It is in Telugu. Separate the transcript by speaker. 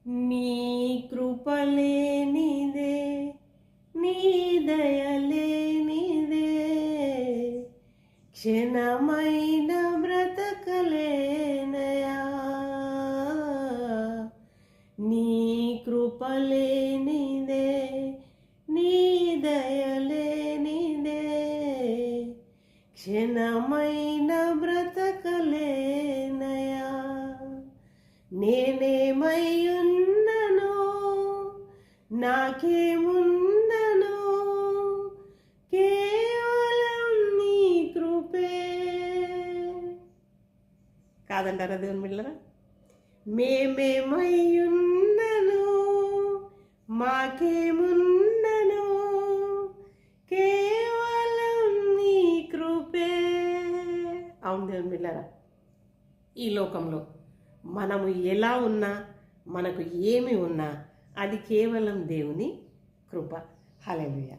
Speaker 1: నీ కృపలేనిదే, నీ దయలేనిదే, క్షణమైన బ్రతకలేనయా. నీ కృపలేనిదే, నీ దయలేనిదే, క్షణమైన బ్రతకలేనయా. నేనేమయ్యున్ననో, నాకేమున్ననో, కేవలం నీ కృపే. కాదంటారా దేవుని బిడ్డలారా? మేమేమయ్యున్ననో, మాకేమున్ననో, కేవలం నీ కృపే. అవును దేవుని బిడ్డలారా, ఈ లోకంలో మనము ఎలా ఉన్నా, మనకు ఏమి ఉన్నా, అది కేవలం దేవుని కృప. హల్లెలూయా.